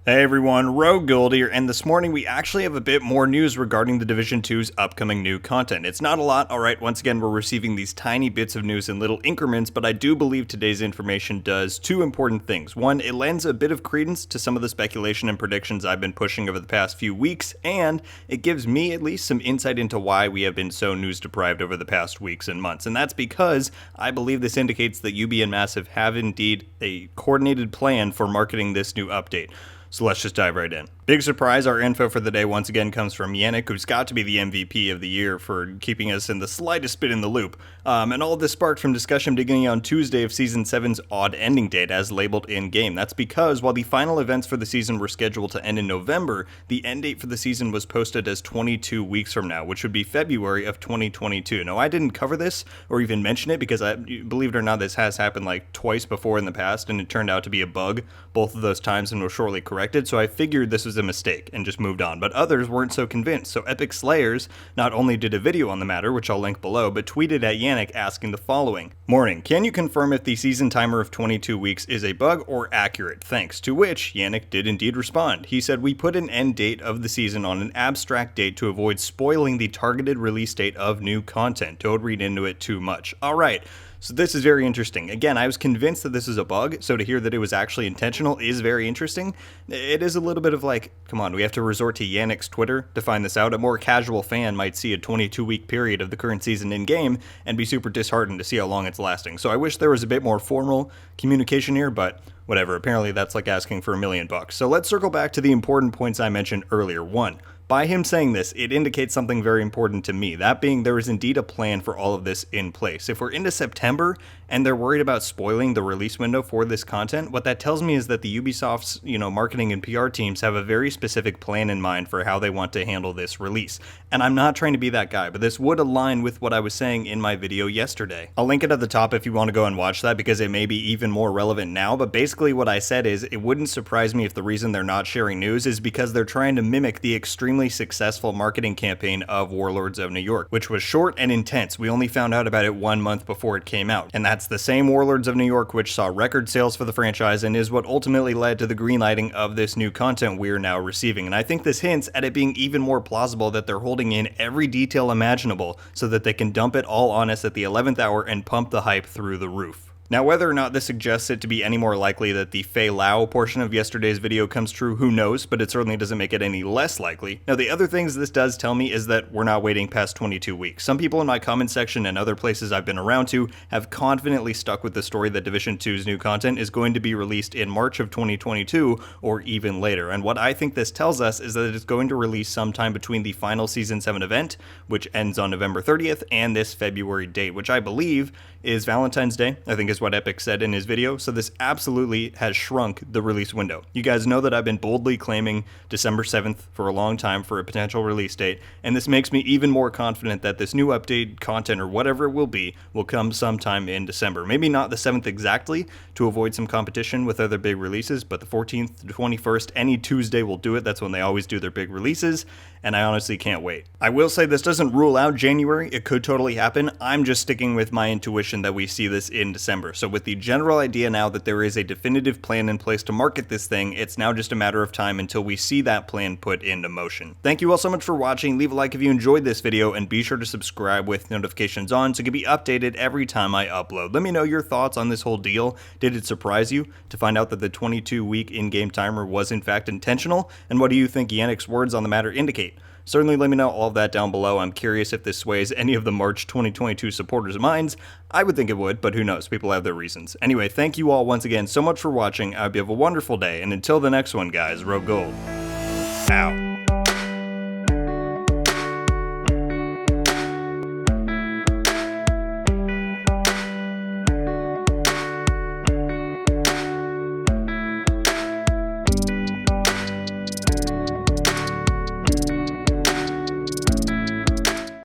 Hey everyone, RogueGold here, and this morning we actually have a bit more news regarding the Division 2's upcoming new content. It's not a lot, alright, once again we're receiving these tiny bits of news in little increments, but I do believe today's information does two important things. One, it lends a bit of credence to some of the speculation and predictions I've been pushing over the past few weeks, and it gives me at least some insight into why we have been so news deprived over the past weeks and months. And that's because I believe this indicates that UB and Massive have indeed a coordinated plan for marketing this new update. So let's just dive right in. Big surprise, our info for the day once again comes from Yannick, who's got to be the MVP of the year for keeping us in the slightest bit in the loop. And all of this sparked from discussion beginning on Tuesday of Season 7's odd ending date as labeled in-game. That's because while the final events for the season were scheduled to end in November, the end date for the season was posted as 22 weeks from now, which would be February of 2022. Now, I didn't cover this or even mention it because, believe it or not, this has happened like twice before in the past, and it turned out to be a bug both of those times and was shortly corrected, so I figured this was a mistake and just moved on, but others weren't so convinced. So Epic Slayers not only did a video on the matter, which I'll link below, but tweeted at Yannick asking the following: "Morning, can you confirm if the season timer of 22 weeks is a bug or accurate? Thanks." To which Yannick did indeed respond. He said, "We put an end date of the season on an abstract date to avoid spoiling the targeted release date of new content. Don't read into it too much." Alright. So this is very interesting. Again, I was convinced that this is a bug, so to hear that it was actually intentional is very interesting. It is a little bit of like, come on, we have to resort to Yannick's Twitter to find this out. A more casual fan might see a 22-week period of the current season in-game and be super disheartened to see how long it's lasting. So I wish there was a bit more formal communication here, but whatever. Apparently that's like asking for $1 million. So let's circle back to the important points I mentioned earlier. One, by him saying this, it indicates something very important to me, that being there is indeed a plan for all of this in place. If we're into September and they're worried about spoiling the release window for this content, what that tells me is that the Ubisoft's, marketing and PR teams have a very specific plan in mind for how they want to handle this release. And I'm not trying to be that guy, but this would align with what I was saying in my video yesterday. I'll link it at the top if you want to go and watch that because it may be even more relevant now, but basically what I said is it wouldn't surprise me if the reason they're not sharing news is because they're trying to mimic the extremely successful marketing campaign of Warlords of New York, which was short and intense. We only found out about it 1 month before it came out, and that's the same Warlords of New York which saw record sales for the franchise and is what ultimately led to the greenlighting of this new content we're now receiving. And I think this hints at it being even more plausible that they're holding in every detail imaginable so that they can dump it all on us at the 11th hour and pump the hype through the roof. Now, whether or not this suggests it to be any more likely that the Fei Lao portion of yesterday's video comes true, who knows, but it certainly doesn't make it any less likely. Now, the other things this does tell me is that we're not waiting past 22 weeks. Some people in my comment section and other places I've been around to have confidently stuck with the story that Division 2's new content is going to be released in March of 2022 or even later. And what I think this tells us is that it's going to release sometime between the final Season 7 event, which ends on November 30th, and this February date, which I believe is Valentine's Day, I think is what Epic said in his video, so this absolutely has shrunk the release window. You guys know that I've been boldly claiming December 7th for a long time for a potential release date, and this makes me even more confident that this new update content, or whatever it will come sometime in December. Maybe not the 7th exactly, to avoid some competition with other big releases, but the 14th to 21st, any Tuesday will do it. That's when they always do their big releases, and I honestly can't wait. I will say this doesn't rule out January. It could totally happen. I'm just sticking with my intuition that we see this in December. So with the general idea now that there is a definitive plan in place to market this thing, it's now just a matter of time until we see that plan put into motion. Thank you all so much for watching. Leave a like if you enjoyed this video, and be sure to subscribe with notifications on so you can be updated every time I upload. Let me know your thoughts on this whole deal. Did it surprise you to find out that the 22-week in-game timer was in fact intentional? And what do you think Yannick's words on the matter indicate? Certainly let me know all of that down below. I'm curious if this sways any of the March 2022 supporters' minds. I would think it would, but who knows? People have their reasons. Anyway, thank you all once again so much for watching. I hope you have a wonderful day, and until the next one, guys, RogueGold out.